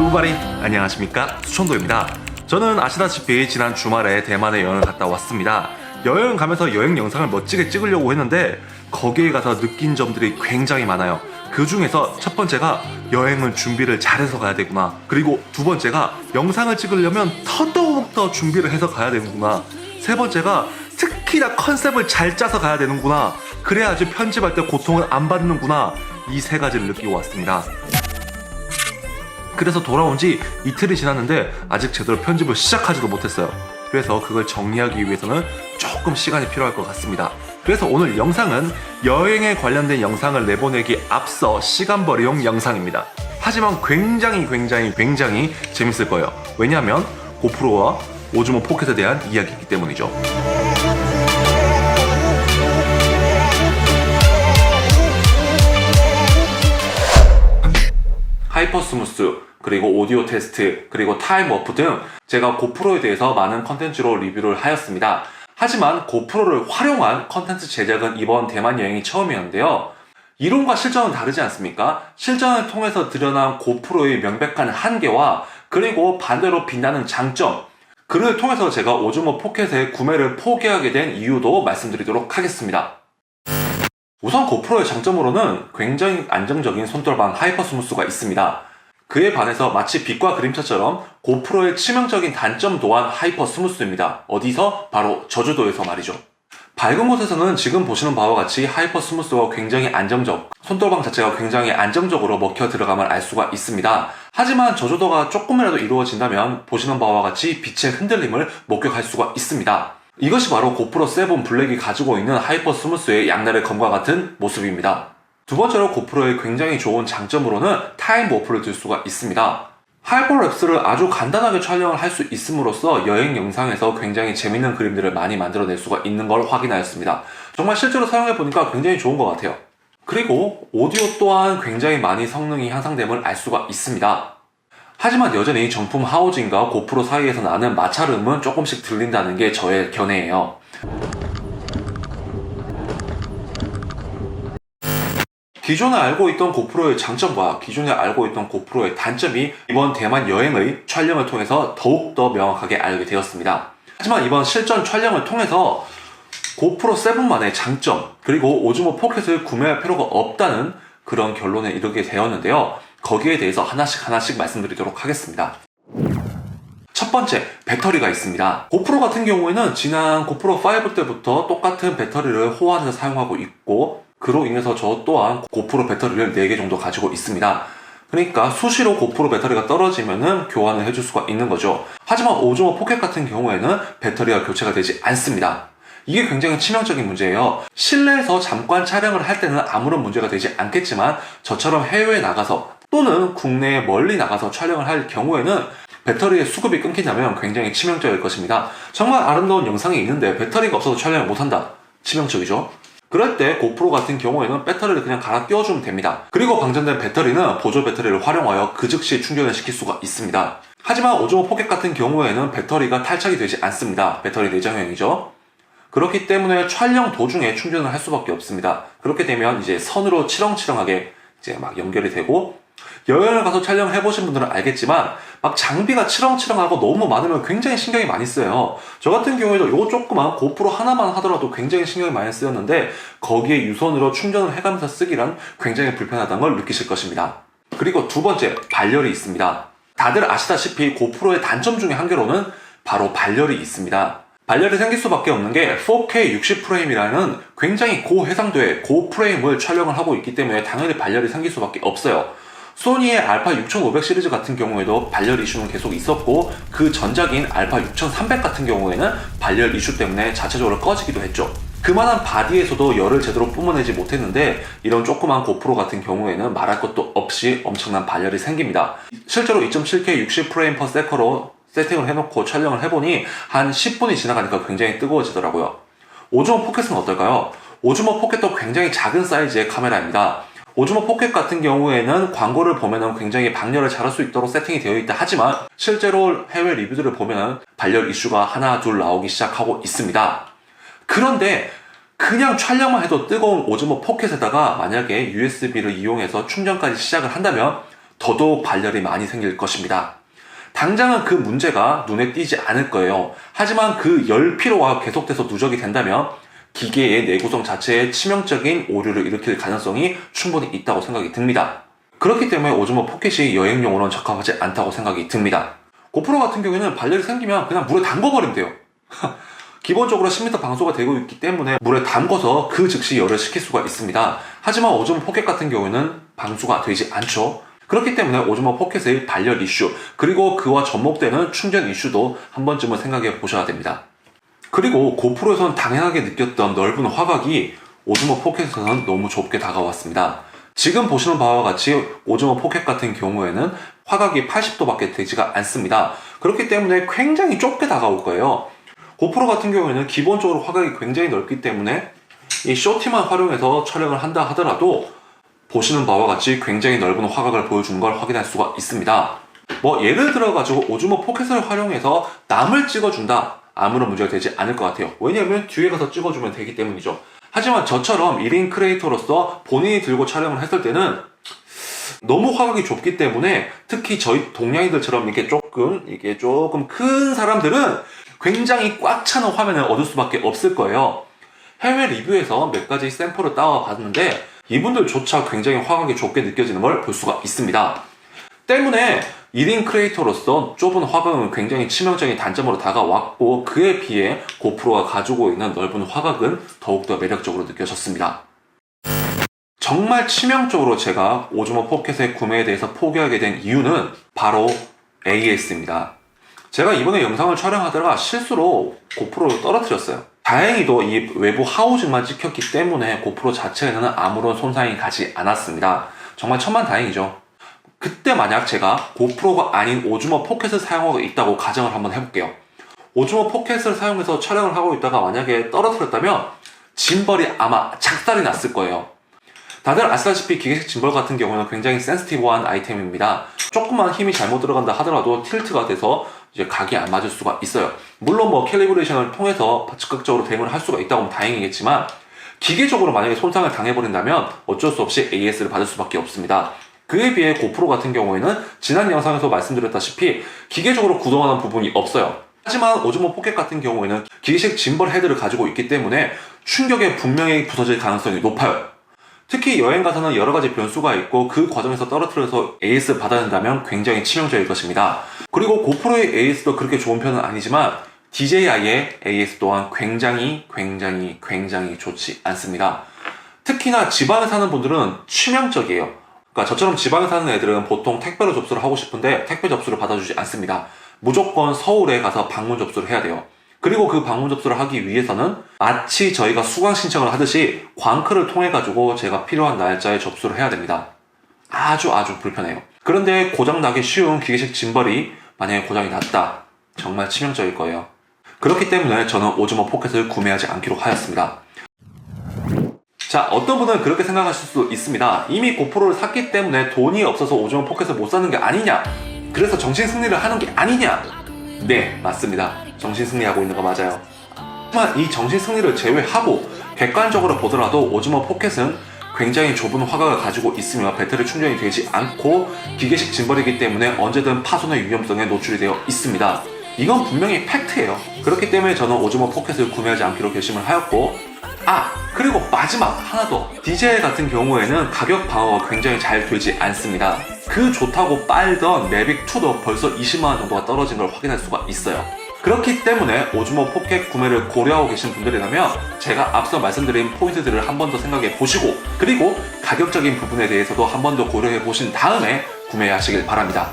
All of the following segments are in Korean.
에브리바디 안녕하십니까, 수천도입니다. 저는 아시다시피 지난 주말에 대만에 여행을 갔다 왔습니다. 여행 가면서 여행 영상을 멋지게 찍으려고 했는데 거기에 가서 느낀 점들이 굉장히 많아요. 그 중에서 첫 번째가 여행은 준비를 잘해서 가야 되구나, 그리고 두 번째가 영상을 찍으려면 더더욱 준비를 해서 가야 되는구나, 세 번째가 특히나 컨셉을 잘 짜서 가야 되는구나, 그래야지 편집할 때 고통을 안 받는구나, 이 세 가지를 느끼고 왔습니다. 그래서 돌아온 지 이틀이 지났는데 아직 제대로 편집을 시작하지도 못했어요. 그래서 그걸 정리하기 위해서는 조금 시간이 필요할 것 같습니다. 그래서 오늘 영상은 여행에 관련된 영상을 내보내기 앞서 시간벌이용 영상입니다. 하지만 굉장히 재밌을 거예요. 왜냐하면 고프로와 오즈모 포켓에 대한 이야기이기 때문이죠. 하이퍼스무스, 그리고 오디오 테스트, 그리고 타임 워프 등 제가 고프로에 대해서 많은 컨텐츠로 리뷰를 하였습니다. 하지만 고프로를 활용한 컨텐츠 제작은 이번 대만 여행이 처음이었는데요. 이론과 실전은 다르지 않습니까? 실전을 통해서 드러난 고프로의 명백한 한계와 그리고 반대로 빛나는 장점, 그를 통해서 제가 오즈모 포켓의 구매를 포기하게 된 이유도 말씀드리도록 하겠습니다. 우선 고프로의 장점으로는 굉장히 안정적인 손떨방 하이퍼스무스가 있습니다. 그에 반해서 마치 빛과 그림자처럼 고프로의 치명적인 단점 또한 하이퍼스무스입니다. 어디서? 바로 저주도에서 말이죠. 밝은 곳에서는 지금 보시는 바와 같이 하이퍼스무스가 굉장히 안정적, 손떨방 자체가 굉장히 안정적으로 먹혀 들어감을 알 수가 있습니다. 하지만 저주도가 조금이라도 이루어진다면 보시는 바와 같이 빛의 흔들림을 목격할 수가 있습니다. 이것이 바로 고프로 7 블랙이 가지고 있는 하이퍼스무스의 양날의 검과 같은 모습입니다. 두 번째로 고프로의 굉장히 좋은 장점으로는 타임 워프를 들 수가 있습니다. 하이퍼랩스를 아주 간단하게 촬영을 할 수 있음으로써 여행 영상에서 굉장히 재밌는 그림들을 많이 만들어낼 수가 있는 걸 확인하였습니다. 정말 실제로 사용해보니까 굉장히 좋은 것 같아요. 그리고 오디오 또한 굉장히 많이 성능이 향상됨을 알 수가 있습니다. 하지만 여전히 정품 하우징과 고프로 사이에서 나는 마찰음은 조금씩 들린다는 게 저의 견해예요. 기존에 알고 있던 고프로의 장점과 기존에 알고 있던 고프로의 단점이 이번 대만 여행의 촬영을 통해서 더욱더 명확하게 알게 되었습니다. 하지만 이번 실전 촬영을 통해서 고프로 7만의 장점, 그리고 오즈모 포켓을 구매할 필요가 없다는 그런 결론에 이르게 되었는데요. 거기에 대해서 하나씩 말씀드리도록 하겠습니다. 첫 번째, 배터리가 있습니다. 고프로 같은 경우에는 지난 고프로 5 때부터 똑같은 배터리를 호환해서 사용하고 있고, 그로 인해서 저 또한 고프로 배터리를 4개 정도 가지고 있습니다. 그러니까 수시로 고프로 배터리가 떨어지면은 교환을 해줄 수가 있는 거죠. 하지만 오즈모 포켓 같은 경우에는 배터리가 교체가 되지 않습니다. 이게 굉장히 치명적인 문제예요. 실내에서 잠깐 촬영을 할 때는 아무런 문제가 되지 않겠지만 저처럼 해외에 나가서 또는 국내에 멀리 나가서 촬영을 할 경우에는 배터리의 수급이 끊긴다면 굉장히 치명적일 것입니다. 정말 아름다운 영상이 있는데 배터리가 없어서 촬영을 못한다. 치명적이죠. 그럴 때 고프로 같은 경우에는 배터리를 그냥 갈아 끼워주면 됩니다. 그리고 방전된 배터리는 보조 배터리를 활용하여 그 즉시 충전을 시킬 수가 있습니다. 하지만 오즈모 포켓 같은 경우에는 배터리가 탈착이 되지 않습니다. 배터리 내장형이죠. 그렇기 때문에 촬영 도중에 충전을 할 수밖에 없습니다. 그렇게 되면 이제 선으로 치렁치렁하게 이제 막 연결이 되고, 여행을 가서 촬영해보신 분들은 알겠지만 막 장비가 치렁치렁하고 너무 많으면 굉장히 신경이 많이 쓰여요. 저 같은 경우에도 요 조그만 고프로 하나만 하더라도 굉장히 신경이 많이 쓰였는데 거기에 유선으로 충전을 해가면서 쓰기란 굉장히 불편하다는 걸 느끼실 것입니다. 그리고 두 번째, 발열이 있습니다. 다들 아시다시피 고프로의 단점 중에 한 개로는 바로 발열이 있습니다. 발열이 생길 수밖에 없는 게 4K 60프레임이라는 굉장히 고해상도의 고프레임을 촬영을 하고 있기 때문에 당연히 발열이 생길 수밖에 없어요. 소니의 알파 6500 시리즈 같은 경우에도 발열 이슈는 계속 있었고, 그 전작인 알파 6300 같은 경우에는 발열 이슈 때문에 자체적으로 꺼지기도 했죠. 그만한 바디에서도 열을 제대로 뿜어내지 못했는데 이런 조그만 고프로 같은 경우에는 말할 것도 없이 엄청난 발열이 생깁니다. 실제로 2.7K 60프레임 per second로 세팅을 해놓고 촬영을 해보니 한 10분이 지나가니까 굉장히 뜨거워지더라고요. 오즈모 포켓은 어떨까요? 오즈모 포켓도 굉장히 작은 사이즈의 카메라입니다. 오즈모 포켓 같은 경우에는 광고를 보면은 굉장히 방열을 잘할 수 있도록 세팅이 되어 있다 하지만 실제로 해외 리뷰들을 보면은 발열 이슈가 하나 둘 나오기 시작하고 있습니다. 그런데 그냥 촬영만 해도 뜨거운 오즈모 포켓에다가 만약에 USB를 이용해서 충전까지 시작을 한다면 더더욱 발열이 많이 생길 것입니다. 당장은 그 문제가 눈에 띄지 않을 거예요. 하지만 그 열 피로가 계속돼서 누적이 된다면 기계의 내구성 자체에 치명적인 오류를 일으킬 가능성이 충분히 있다고 생각이 듭니다. 그렇기 때문에 오즈모 포켓이 여행용으로는 적합하지 않다고 생각이 듭니다. 고프로 같은 경우에는 발열이 생기면 그냥 물에 담궈버리면 돼요. 기본적으로 10m 방수가 되고 있기 때문에 물에 담궈서 그 즉시 열을 식힐 수가 있습니다. 하지만 오즈모 포켓 같은 경우에는 방수가 되지 않죠. 그렇기 때문에 오즈모 포켓의 발열 이슈, 그리고 그와 접목되는 충전 이슈도 한 번쯤은 생각해 보셔야 됩니다. 그리고 고프로에서는 당연하게 느꼈던 넓은 화각이 오즈모 포켓에서는 너무 좁게 다가왔습니다. 지금 보시는 바와 같이 오즈모 포켓 같은 경우에는 화각이 80도밖에 되지가 않습니다. 그렇기 때문에 굉장히 좁게 다가올 거예요. 고프로 같은 경우에는 기본적으로 화각이 굉장히 넓기 때문에 이 쇼티만 활용해서 촬영을 한다 하더라도 보시는 바와 같이 굉장히 넓은 화각을 보여주는 걸 확인할 수가 있습니다. 예를 들어 가지고 오즈모 포켓을 활용해서 남을 찍어준다, 아무런 문제가 되지 않을 것 같아요. 왜냐하면 뒤에 가서 찍어주면 되기 때문이죠. 하지만 저처럼 1인 크리에이터로서 본인이 들고 촬영을 했을 때는 너무 화각이 좁기 때문에, 특히 저희 동양인들처럼 이게 조금 큰 사람들은 굉장히 꽉 차는 화면을 얻을 수밖에 없을 거예요. 해외 리뷰에서 몇 가지 샘플을 따와 봤는데 이분들조차 굉장히 화각이 좁게 느껴지는 걸 볼 수가 있습니다. 때문에 1인 크리에이터로서 좁은 화각은 굉장히 치명적인 단점으로 다가왔고, 그에 비해 고프로가 가지고 있는 넓은 화각은 더욱더 매력적으로 느껴졌습니다. 정말 치명적으로 제가 오즈모 포켓의 구매에 대해서 포기하게 된 이유는 바로 AS입니다. 제가 이번에 영상을 촬영하다가 실수로 고프로를 떨어뜨렸어요. 다행히도 이 외부 하우징만 찍혔기 때문에 고프로 자체에는 아무런 손상이 가지 않았습니다. 정말 천만다행이죠. 그때 만약 제가 고프로가 아닌 오즈모 포켓을 사용하고 있다고 가정을 한번 해볼게요. 오즈모 포켓을 사용해서 촬영을 하고 있다가 만약에 떨어뜨렸다면 짐벌이 아마 작살이 났을 거예요. 다들 아시다시피 기계식 짐벌 같은 경우는 굉장히 센시티브한 아이템입니다. 조금만 힘이 잘못 들어간다 하더라도 틸트가 돼서 이제 각이 안 맞을 수가 있어요. 물론 캘리브레이션을 통해서 즉각적으로 대응을 할 수가 있다고 하면 다행이겠지만, 기계적으로 만약에 손상을 당해버린다면 어쩔 수 없이 AS를 받을 수밖에 없습니다. 그에 비해 고프로 같은 경우에는 지난 영상에서 말씀드렸다시피 기계적으로 구동하는 부분이 없어요. 하지만 오즈모 포켓 같은 경우에는 기계식 짐벌 헤드를 가지고 있기 때문에 충격에 분명히 부서질 가능성이 높아요. 특히 여행 가서는 여러 가지 변수가 있고 그 과정에서 떨어뜨려서 AS 받아야 된다면 굉장히 치명적일 것입니다. 그리고 고프로의 AS도 그렇게 좋은 편은 아니지만 DJI의 AS 또한 굉장히 좋지 않습니다. 특히나 지방에 사는 분들은 치명적이에요. 그러니까 저처럼 지방에 사는 애들은 보통 택배로 접수를 하고 싶은데 택배 접수를 받아주지 않습니다. 무조건 서울에 가서 방문 접수를 해야 돼요. 그리고 그 방문 접수를 하기 위해서는 마치 저희가 수강 신청을 하듯이 광크를 통해 가지고 제가 필요한 날짜에 접수를 해야 됩니다. 아주 불편해요. 그런데 고장나기 쉬운 기계식 짐벌이 만약에 고장이 났다, 정말 치명적일 거예요. 그렇기 때문에 저는 오즈모 포켓을 구매하지 않기로 하였습니다. 자, 어떤 분은 그렇게 생각하실 수도 있습니다. 이미 고프로를 샀기 때문에 돈이 없어서 오즈모 포켓을 못 사는 게 아니냐, 그래서 정신승리를 하는 게 아니냐. 네, 맞습니다. 정신승리하고 있는 거 맞아요. 하지만 이 정신승리를 제외하고 객관적으로 보더라도 오즈모 포켓은 굉장히 좁은 화각을 가지고 있으며 배터리 충전이 되지 않고 기계식 짐벌이기 때문에 언제든 파손의 위험성에 노출이 되어 있습니다. 이건 분명히 팩트예요. 그렇기 때문에 저는 오즈모 포켓을 구매하지 않기로 결심을 하였고, 그리고 마지막 하나 더, DJI 같은 경우에는 가격 방어가 굉장히 잘 되지 않습니다. 그 좋다고 빨던 매빅2도 벌써 20만원 정도가 떨어진 걸 확인할 수가 있어요. 그렇기 때문에 오즈모 포켓 구매를 고려하고 계신 분들이라면 제가 앞서 말씀드린 포인트들을 한 번 더 생각해 보시고, 그리고 가격적인 부분에 대해서도 한 번 더 고려해 보신 다음에 구매하시길 바랍니다.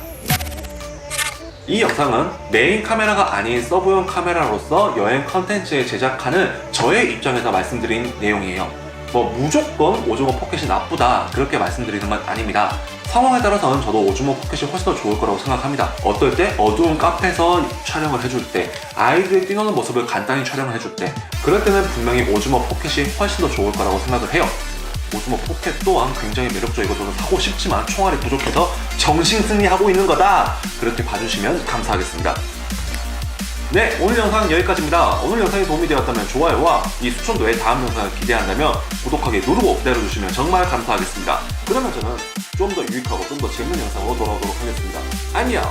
이 영상은 메인 카메라가 아닌 서브용 카메라로서 여행 컨텐츠에 제작하는 저의 입장에서 말씀드린 내용이에요. 무조건 오즈모 포켓이 나쁘다 그렇게 말씀드리는 건 아닙니다. 상황에 따라서는 저도 오즈모 포켓이 훨씬 더 좋을 거라고 생각합니다. 어떨 때 어두운 카페에서 촬영을 해줄 때, 아이들이 뛰노는 모습을 간단히 촬영을 해줄 때, 그럴 때는 분명히 오즈모 포켓이 훨씬 더 좋을 거라고 생각을 해요. 오즈모 포켓 또한 굉장히 매력적이고 저도 사고 싶지만 총알이 부족해서 정신승리하고 있는 거다, 그렇게 봐주시면 감사하겠습니다. 네, 오늘 영상은 여기까지입니다. 오늘 영상이 도움이 되었다면 좋아요와 이 수천도의 다음 영상을 기대한다면 구독하기 누르고 기다려주시면 정말 감사하겠습니다. 그러면 저는 좀 더 유익하고 좀 더 재밌는 영상으로 돌아오도록 하겠습니다. 안녕!